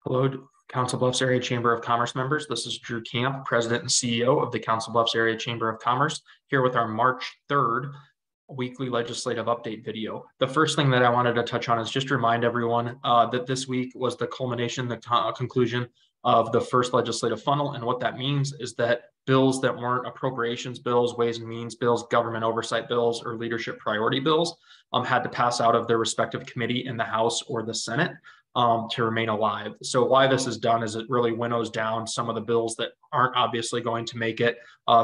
Hello, Council Bluffs Area Chamber of Commerce members. This is Drew Camp, President and CEO of the Council Bluffs Area Chamber of Commerce, here with our March 3rd weekly legislative update video. The first thing that I wanted to touch on is just remind everyone that this week was the culmination, the conclusion of the first legislative funnel. And what that means is that bills that weren't appropriations bills, ways and means bills, government oversight bills, or leadership priority bills had to pass out of their respective committee in the House or the Senate to remain alive. So why this is done is it really winnows down some of the bills that aren't obviously going to make it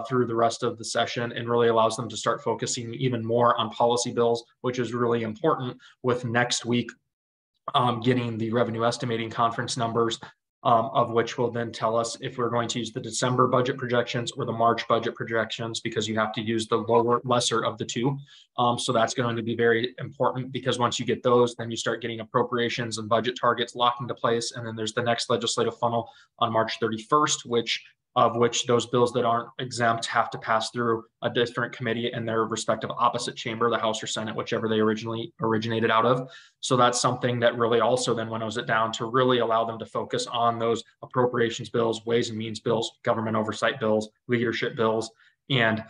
through the rest of the session, and really allows them to start focusing even more on policy bills, which is really important with next week getting the revenue estimating conference numbers, of which will then tell us if we're going to use the December budget projections or the March budget projections, because you have to use the lesser of the two. So that's going to be very important, because once you get those, then you start getting appropriations and budget targets locked into place. And then there's the next legislative funnel on March 31st, which those bills that aren't exempt have to pass through a different committee in their respective opposite chamber, the House or Senate, whichever they originally originated out of. So that's something that really also then winnows it down to really allow them to focus on those appropriations bills, ways and means bills, government oversight bills, leadership bills, and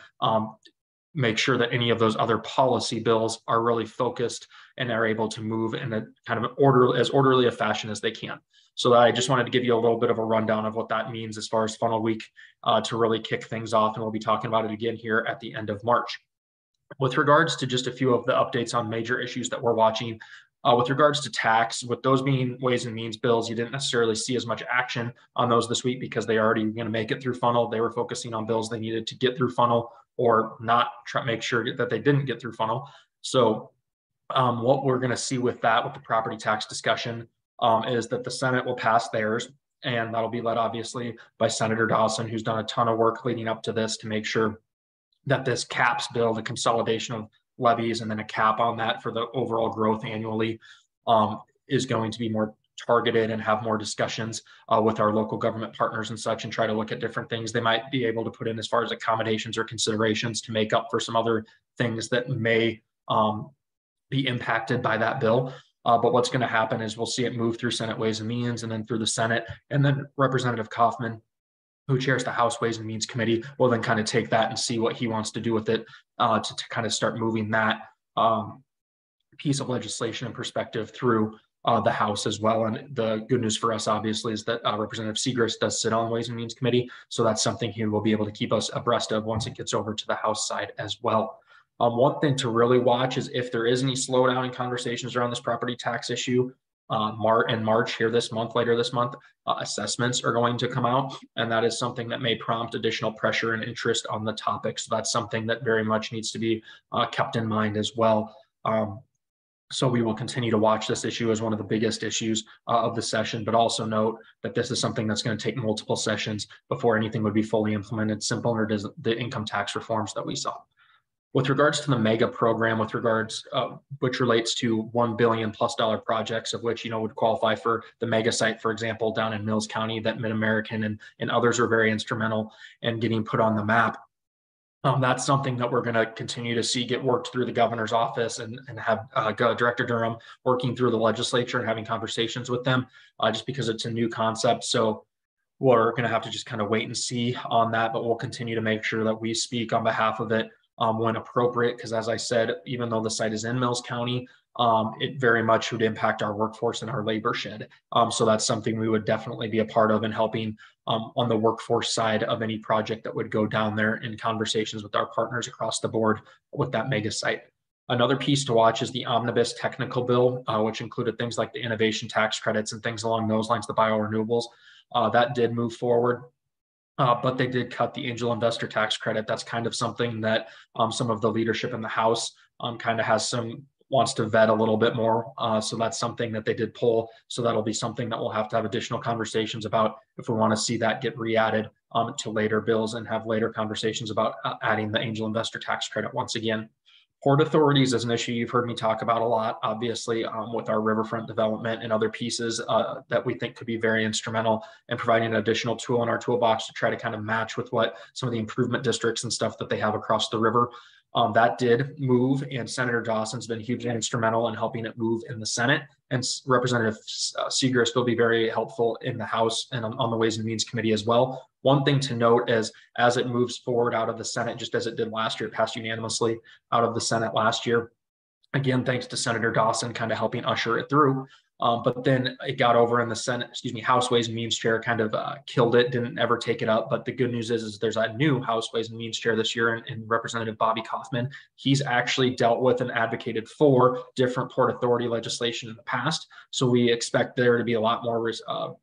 make sure that any of those other policy bills are really focused and are able to move in a kind of as orderly a fashion as they can. So I just wanted to give you a little bit of a rundown of what that means as far as funnel week to really kick things off. And we'll be talking about it again here at the end of March. With regards to just a few of the updates on major issues that we're watching, with regards to tax, with those being ways and means bills, you didn't necessarily see as much action on those this week because they are already going to make it through funnel. They were focusing on bills they needed to get through funnel or not make sure that they didn't get through funnel. So what we're going to see with that, with the property tax discussion, is that the Senate will pass theirs, and that'll be led obviously by Senator Dawson, who's done a ton of work leading up to this to make sure that this caps bill, the consolidation of levies and then a cap on that for the overall growth annually, is going to be more targeted and have more discussions with our local government partners and such, and try to look at different things they might be able to put in as far as accommodations or considerations to make up for some other things that may be impacted by that bill. But what's going to happen is we'll see it move through Senate Ways and Means and then through the Senate, and then Representative Kaufman, who chairs the House Ways and Means Committee, will then kind of take that and see what he wants to do with it to kind of start moving that piece of legislation and perspective through the House as well. And the good news for us, obviously, is that Representative Segrist does sit on Ways and Means Committee. So that's something he will be able to keep us abreast of once it gets over to the House side as well. One thing to really watch is if there is any slowdown in conversations around this property tax issue. In March here this month, later this month, assessments are going to come out, and that is something that may prompt additional pressure and interest on the topic. So that's something that very much needs to be kept in mind as well. So we will continue to watch this issue as one of the biggest issues of the session, but also note that this is something that's going to take multiple sessions before anything would be fully implemented, similar to the income tax reforms that we saw. With regards to the MEGA program, which relates to $1 billion+ projects, of which would qualify for the MEGA site, for example, down in Mills County, that Mid-American and others are very instrumental in getting put on the map. That's something that we're going to continue to see get worked through the governor's office and have Director Durham working through the legislature and having conversations with them, just because it's a new concept. So we're going to have to just kind of wait and see on that, but we'll continue to make sure that we speak on behalf of it when appropriate, because as I said, even though the site is in Mills County, it very much would impact our workforce and our labor shed. So that's something we would definitely be a part of in helping on the workforce side of any project that would go down there in conversations with our partners across the board with that mega site. Another piece to watch is the omnibus technical bill, which included things like the innovation tax credits and things along those lines, the biorenewables. That did move forward. But they did cut the angel investor tax credit. That's kind of something that some of the leadership in the House kind of wants to vet a little bit more. So that's something that they did pull. So that'll be something that we'll have to have additional conversations about if we want to see that get re-added to later bills and have later conversations about adding the angel investor tax credit once again. Port authorities is an issue you've heard me talk about a lot, obviously, with our riverfront development and other pieces that we think could be very instrumental in providing an additional tool in our toolbox to try to kind of match with what some of the improvement districts and stuff that they have across the river. That did move, and Senator Dawson's been hugely instrumental in helping it move in the Senate. And Representative Segrist will be very helpful in the House and on the Ways and Means Committee as well. One thing to note is as it moves forward out of the Senate, just as it did last year, it passed unanimously out of the Senate last year. Again, thanks to Senator Dawson kind of helping usher it through. But then it got over in the Senate, House Ways and Means chair kind of killed it, didn't ever take it up. But the good news is there's a new House Ways and Means chair this year in Representative Bobby Kaufman. He's actually dealt with and advocated for different Port Authority legislation in the past. So we expect there to be a lot more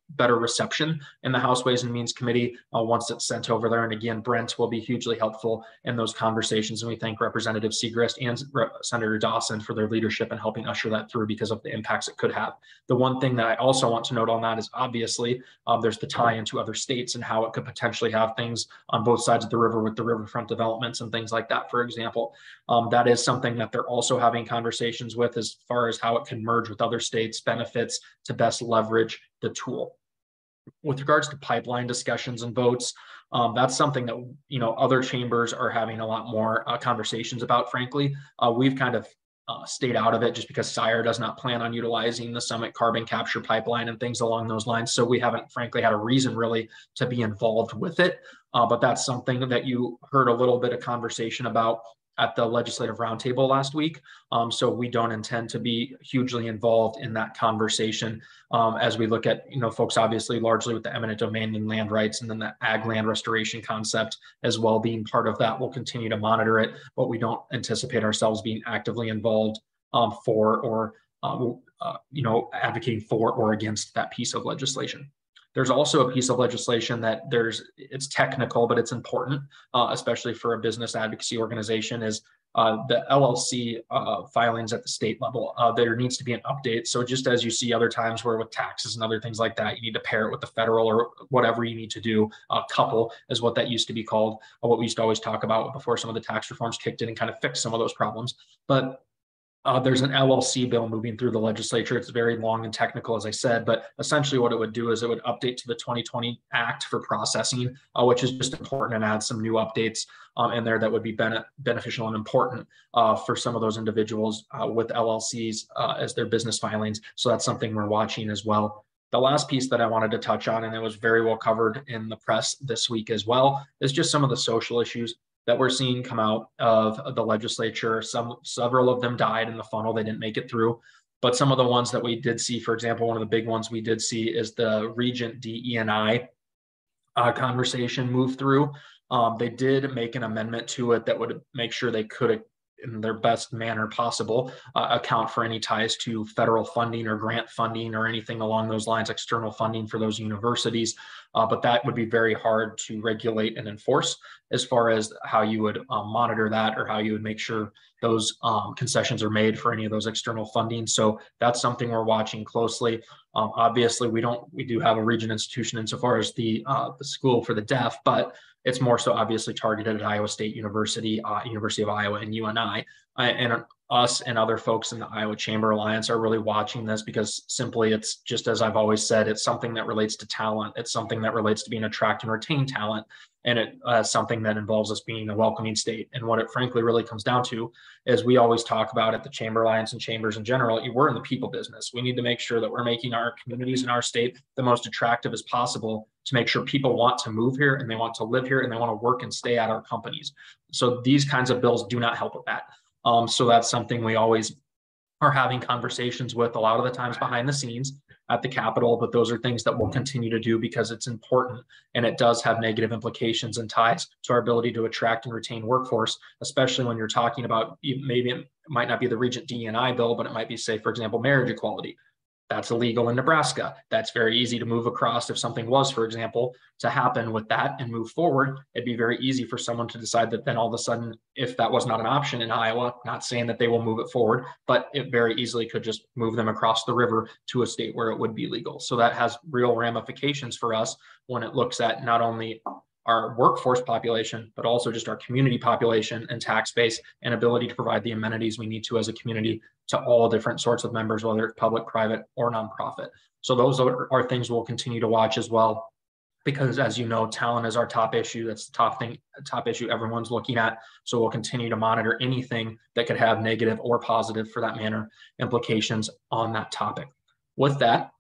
better reception in the House Ways and Means Committee once it's sent over there. And again, Brent will be hugely helpful in those conversations. And we thank Representative Segrist and Senator Dawson for their leadership in helping usher that through because of the impacts it could have. The one thing that I also want to note on that is obviously there's the tie into other states and how it could potentially have things on both sides of the river with the riverfront developments and things like that, for example. That is something that they're also having conversations with as far as how it can merge with other states' benefits to best leverage the tool. With regards to pipeline discussions and votes, that's something that, other chambers are having a lot more conversations about, frankly. We've kind of stayed out of it just because SIRE does not plan on utilizing the Summit carbon capture pipeline and things along those lines. So we haven't, frankly, had a reason really to be involved with it. But that's something that you heard a little bit of conversation about at the legislative roundtable last week. So we don't intend to be hugely involved in that conversation as we look at, folks obviously largely with the eminent domain and land rights, and then the ag land restoration concept as well being part of that. We'll continue to monitor it, but we don't anticipate ourselves being actively involved for or, advocating for or against that piece of legislation. There's also a piece of legislation that it's technical, but it's important, especially for a business advocacy organization, is the LLC filings at the state level. There needs to be an update. So just as you see other times where with taxes and other things like that, you need to pair it with the federal or whatever you need to do. Couple is what that used to be called, what we used to always talk about before some of the tax reforms kicked in and kind of fixed some of those problems. But there's an LLC bill moving through the legislature. It's very long and technical, as I said, but essentially what it would do is it would update to the 2020 Act for processing, which is just important, and add some new updates in there that would be beneficial and important for some of those individuals with LLCs as their business filings. So that's something we're watching as well. The last piece that I wanted to touch on, and it was very well covered in the press this week as well, is just some of the social issues that we're seeing come out of the legislature. Several of them died in the funnel. They didn't make it through. But some of the ones that we did see, for example, one of the big ones we did see is the Regent DE&I conversation move through. They did make an amendment to it that would make sure they could, in their best manner possible, account for any ties to federal funding or grant funding or anything along those lines, external funding for those universities. But that would be very hard to regulate and enforce as far as how you would monitor that or how you would make sure those concessions are made for any of those external funding. So that's something we're watching closely. Obviously, we do have a Regent institution insofar as the School for the Deaf, but it's more so obviously targeted at Iowa State University, University of Iowa, and UNI. And us and other folks in the Iowa Chamber Alliance are really watching this because simply it's just, as I've always said, it's something that relates to talent. It's something that relates to being attract and retain talent. And it's something that involves us being a welcoming state. And what it frankly really comes down to is we always talk about at the Chamber Alliance and chambers in general, we're in the people business. We need to make sure that we're making our communities in our state the most attractive as possible to make sure people want to move here and they want to live here and they want to work and stay at our companies. So these kinds of bills do not help with that. So that's something we always are having conversations with a lot of the times behind the scenes at the Capitol, but those are things that we'll continue to do because it's important and it does have negative implications and ties to our ability to attract and retain workforce, especially when you're talking about, maybe it might not be the Regent D&I bill, but it might be, say, for example, marriage equality. That's illegal in Nebraska. That's very easy to move across. If something was, for example, to happen with that and move forward, it'd be very easy for someone to decide that then all of a sudden, if that was not an option in Iowa, not saying that they will move it forward, but it very easily could just move them across the river to a state where it would be legal. So that has real ramifications for us when it looks at not only our workforce population, but also just our community population and tax base and ability to provide the amenities we need to as a community to all different sorts of members, whether it's public, private, or nonprofit. So those are things we'll continue to watch as well, because as you know, talent is our top issue. That's the top issue everyone's looking at. So we'll continue to monitor anything that could have negative or positive, for that matter, implications on that topic. With that,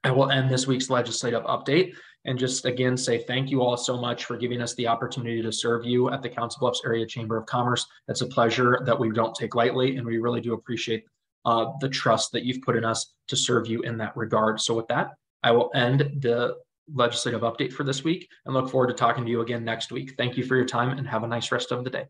I will end this week's legislative update and just again say thank you all so much for giving us the opportunity to serve you at the Council Bluffs Area Chamber of Commerce. It's a pleasure that we don't take lightly, and we really do appreciate the trust that you've put in us to serve you in that regard. So with that, I will end the legislative update for this week and look forward to talking to you again next week. Thank you for your time and have a nice rest of the day.